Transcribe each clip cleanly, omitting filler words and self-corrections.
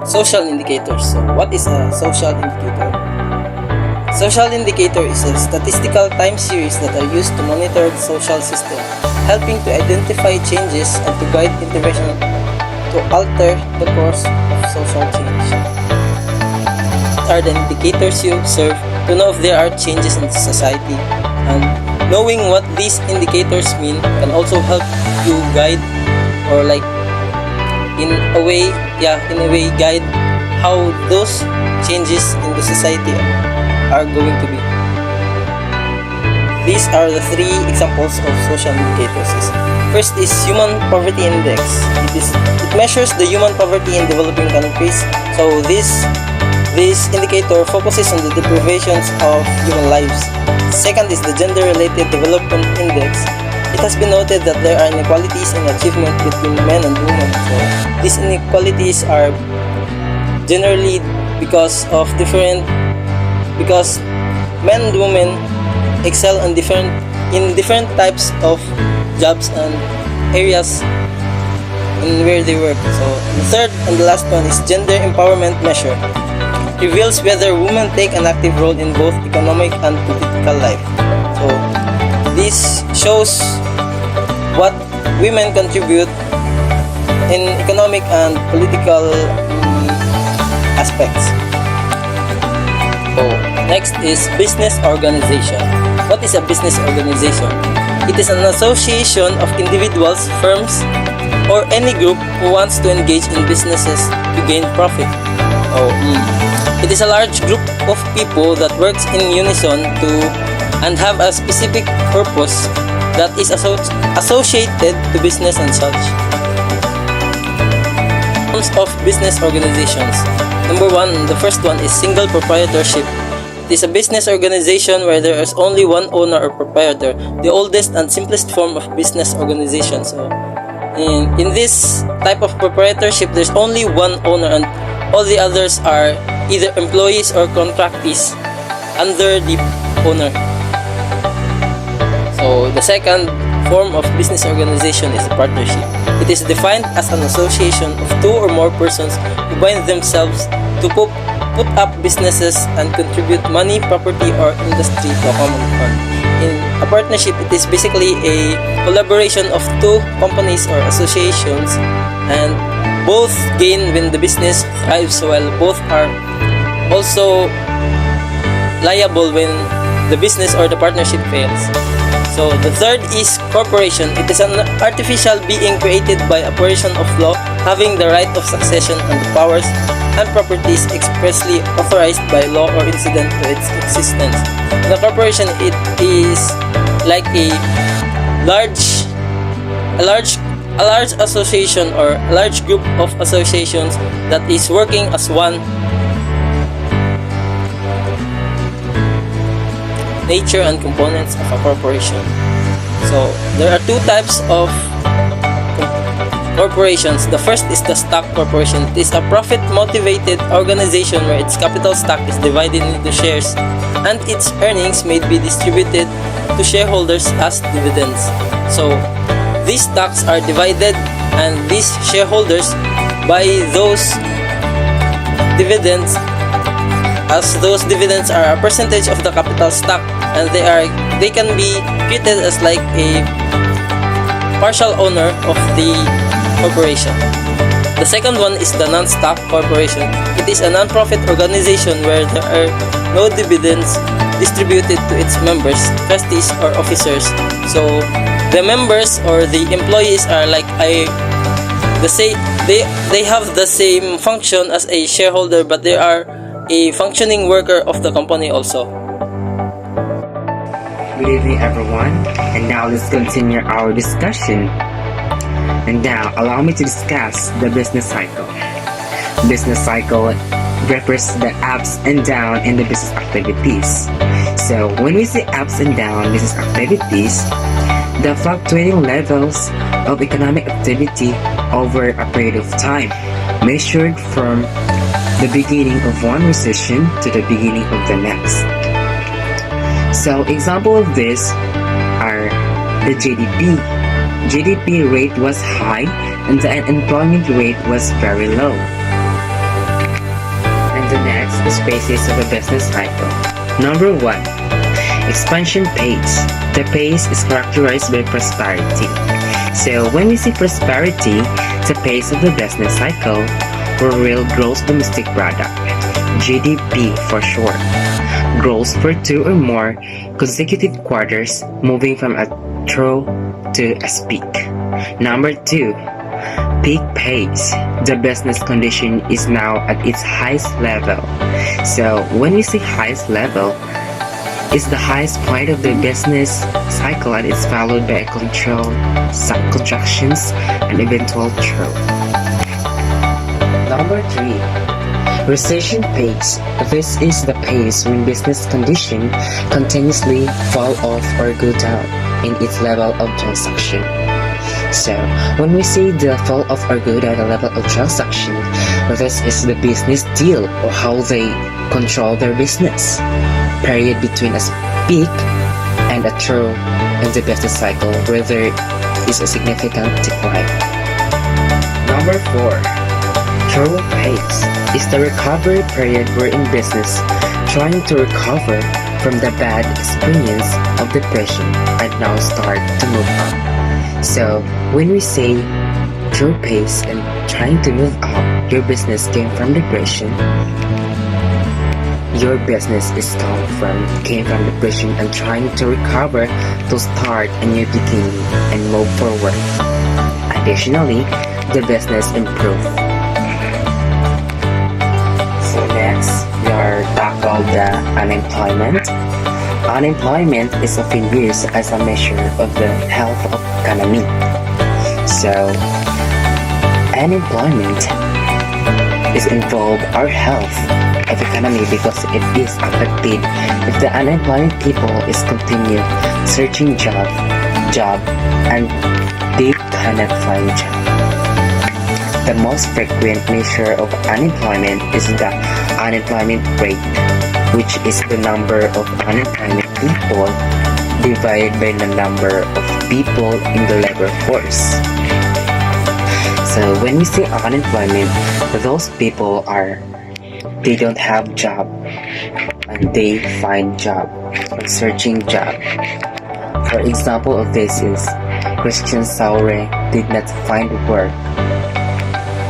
Social indicators. So, what is a social indicator? Social indicator is a statistical time series that are used to monitor the social system, helping to identify changes and to guide intervention to alter the course of social change. What are the indicators you observe to know if there are changes in society? And knowing what these indicators mean can also help you guide or in a way guide how those changes in the society are going to be. These are the three examples of social indicators. First is Human Poverty Index. It measures the human poverty in developing countries. So this indicator focuses on the deprivations of human lives. Second is the Gender Related Development Index. It has been noted that there are inequalities in achievement between men and women. So these inequalities are generally because men and women excel in different types of jobs and areas in where they work. So the third and the last one is Gender Empowerment Measure. It reveals whether women take an active role in both economic and political life. So this shows what women contribute in economic and political aspects. So next is business organization. What is a business organization? It is an association of individuals, firms, or any group who wants to engage in businesses to gain profit. It is a large group of people that works in unison and have a specific purpose that is associated to business and such. Forms of business organizations. Number one, the first one is single proprietorship. It is a business organization where there is only one owner or proprietor, the oldest and simplest form of business organization. So, in this type of proprietorship, there's only one owner and all the others are either employees or contractees under the owner. So, the second form of business organization is a partnership. It is defined as an association of two or more persons who bind themselves to put up businesses and contribute money, property, or industry to a common fund. In a partnership, it is basically a collaboration of two companies or associations, and both gain when the business thrives, while both are also liable when the business or the partnership fails. So the third is corporation. It is an artificial being created by operation of law, having the right of succession and the powers and properties expressly authorized by law or incident to its existence. The corporation, it is like a large association or a large group of associations that is working as one. Nature and components of a corporation. So there are two types of corporations. The first is the stock corporation. It is a profit-motivated organization where its capital stock is divided into shares and its earnings may be distributed to shareholders as dividends. So these stocks are divided and these shareholders buy those dividends, as those dividends are a percentage of the capital stock, and they can be treated as like a partial owner of the corporation. The second one is the non-stock corporation. It is a non-profit organization where there are no dividends distributed to its members, trustees, or officers. So the members or the employees are like they have the same function as a shareholder, but they are a functioning worker of the company also. Good evening, everyone, and now let's continue our discussion. And now allow me to discuss the business cycle. Business cycle refers to the ups and downs in the business activities. So when we say ups and downs business activities, the fluctuating levels of economic activity over a period of time, measured from the beginning of one recession to the beginning of the next. So example of this are the GDP. GDP rate was high and the unemployment rate was very low. phases of a business cycle. Number 1. Expansion phase. The phase is characterized by prosperity. So when we see prosperity, the phase of the business cycle, or real gross domestic product, GDP for short, grows for 2 or more consecutive quarters, moving from a trough to a peak. Number 2. Peak phase. The business condition is now at its highest level. So when we say highest level, it's the highest point of the business cycle, and it's followed by a controlled contractions and eventual trough. Number 3. Recession phase. This is the phase when business condition continuously fall off or go down in its level of transaction. So, when we say the fall off or go down the level of transaction, this is the business deal or how they control their business. Period between a peak and a trough in the business cycle where there is a significant decline. Number 4. Trough phase is the recovery period wherein business trying to recover from the bad experience of depression and now start to move up. So, when we say trough phase and trying to move up, your business came from depression. Your business came from depression and trying to recover to start a new beginning and move forward. Additionally, the business improved. So next, we are tackle the unemployment. Unemployment is often used as a measure of the health of economy. So, unemployment is involved our health of economy because it is affected if the unemployed people is continue searching job and they cannot find job. The most frequent measure of unemployment is the unemployment rate, which is the number of unemployed people divided by the number of people in the labor force. So when we say unemployment, those people they don't have job and they find job or searching job. For example of this is Christian Saure did not find work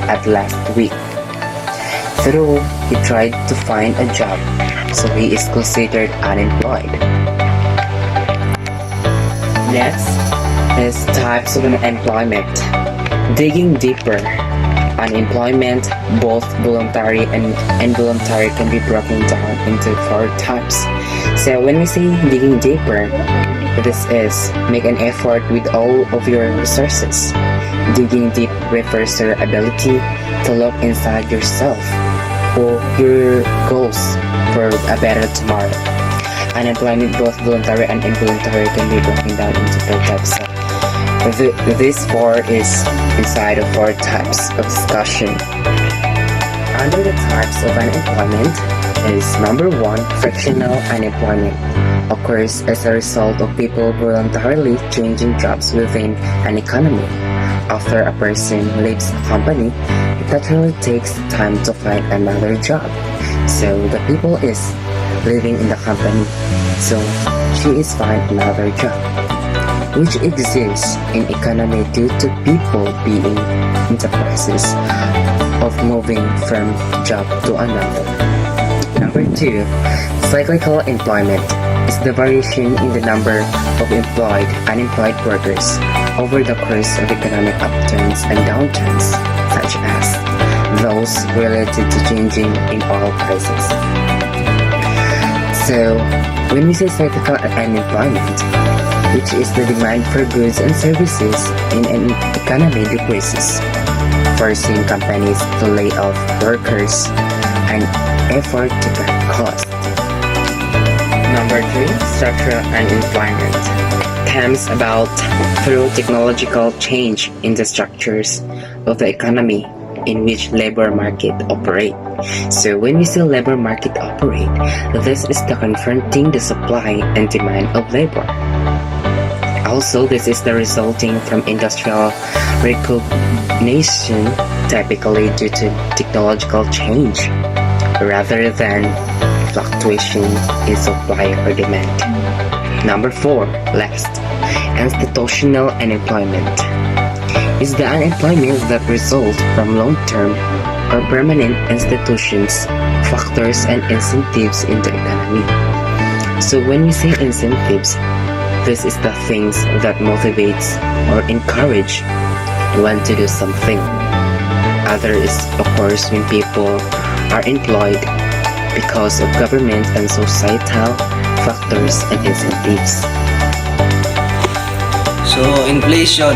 at last week. Though he tried to find a job, so he is considered unemployed. Next is types of unemployment. Digging deeper. Unemployment, both voluntary and involuntary, can be broken down into 4 types. So when we say digging deeper, this is make an effort with all of your resources. Digging deep refers to your ability to look inside yourself or your goals for a better tomorrow. Unemployment, both voluntary and involuntary, can be broken down into 4 types. This 4 is inside of 4 types of discussion. Under the types of unemployment is number 1, frictional unemployment. Occurs as a result of people voluntarily changing jobs within an economy. After a person leaves a company, it naturally takes time to find another job. So the people is living in the company, so she is find another job, which exists in economy due to people being in the process of moving from job to another. Number 2, cyclical employment is the variation in the number of employed, unemployed workers over the course of economic upturns and downturns, such as those related to changing in oil prices. So, when we say cyclical unemployment, which is the demand for goods and services in an economy decreases, forcing companies to lay off workers and effort to cut costs. Number 3, structural unemployment comes about through technological change in the structures of the economy in which labor market operate. So when we say labor market operate, this is the confronting the supply and demand of labor. Also, this is the resulting from industrial recognition, typically due to technological change. rather than fluctuation in supply or demand. Number 4, last, institutional unemployment is the unemployment that results from long-term or permanent institutions, factors, and incentives in the economy. So when we say incentives, this is the things that motivates or encourage one to do something. Other is, of course, when people are employed because of government and societal factors and incentives. So, inflation.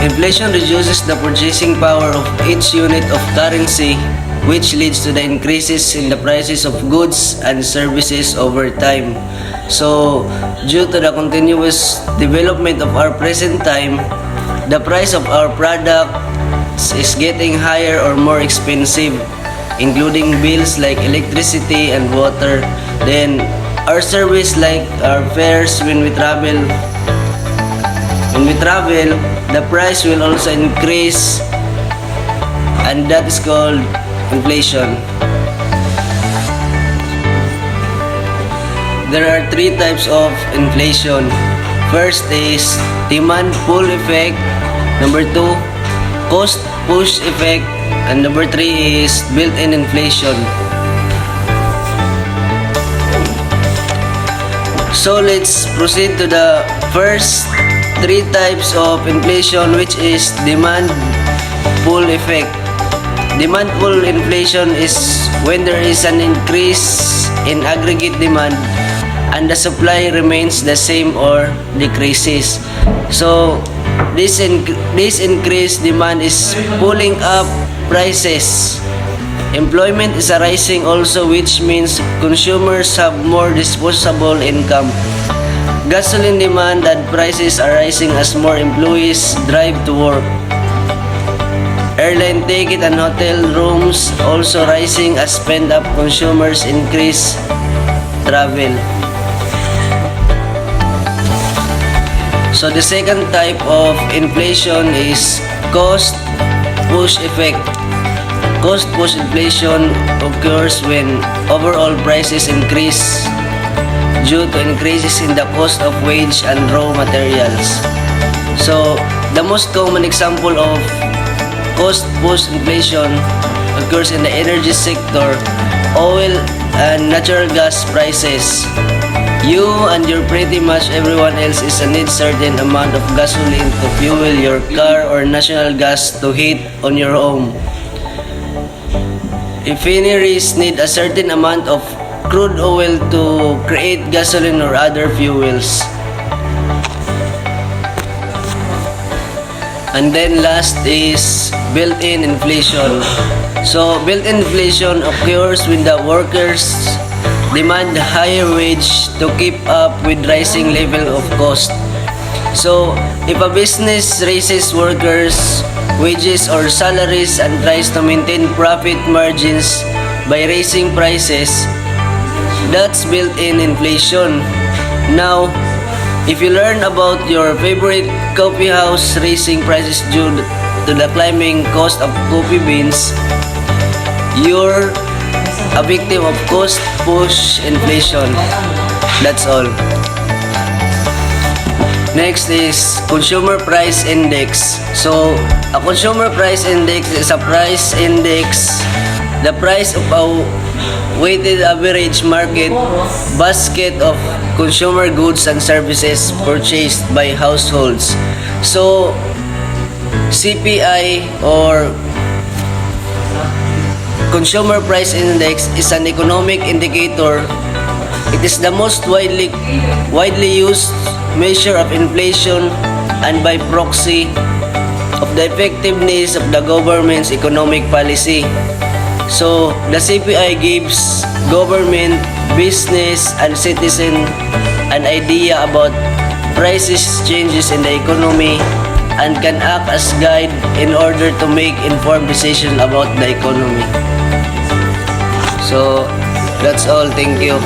Inflation reduces the purchasing power of each unit of currency, which leads to the increases in the prices of goods and services over time. So, due to the continuous development of our present time, the price of our products is getting higher or more expensive, including bills like electricity and water. Then, our service like our fares when we travel, the price will also increase, and that is called inflation. There are 3 types of inflation. First is demand pull effect. Number 2, cost push effect. And number 3 is built-in inflation. So let's proceed to the first 3 types of inflation, which is demand pull effect. Demand pull inflation is when there is an increase in aggregate demand and the supply remains the same or decreases. So this increased demand is pulling up prices. Employment is arising also, which means consumers have more disposable income. Gasoline demand and prices are rising as more employees drive to work. Airline ticket and hotel rooms also rising as spend-up consumers increase travel. So the second type of inflation is cost push effect. Cost push inflation occurs when overall prices increase due to increases in the cost of wage and raw materials. So, the most common example of cost push inflation occurs in the energy sector, oil and natural gas prices. You and your pretty much everyone else is a need certain amount of gasoline to fuel your car or natural gas to heat on your home. Refineries need a certain amount of crude oil to create gasoline or other fuels. And then last is built-in inflation. So built-in inflation occurs when the workers demand higher wage to keep up with rising level of cost. So if a business raises workers' wages or salaries and tries to maintain profit margins by raising prices, that's built-in inflation. Now, if you learn about your favorite coffee house raising prices due to the climbing cost of coffee beans, you're a victim of cost push inflation. That's all. Next is consumer price index. So, a consumer price index is a price index, the price of a weighted average market basket of consumer goods and services purchased by households. So, CPI or Consumer Price Index is an economic indicator. It is the most widely used measure of inflation and by proxy of the effectiveness of the government's economic policy. So, the CPI gives government, business, and citizen an idea about prices changes in the economy and can act as guide in order to make informed decisions about the economy. So, that's all. Thank you.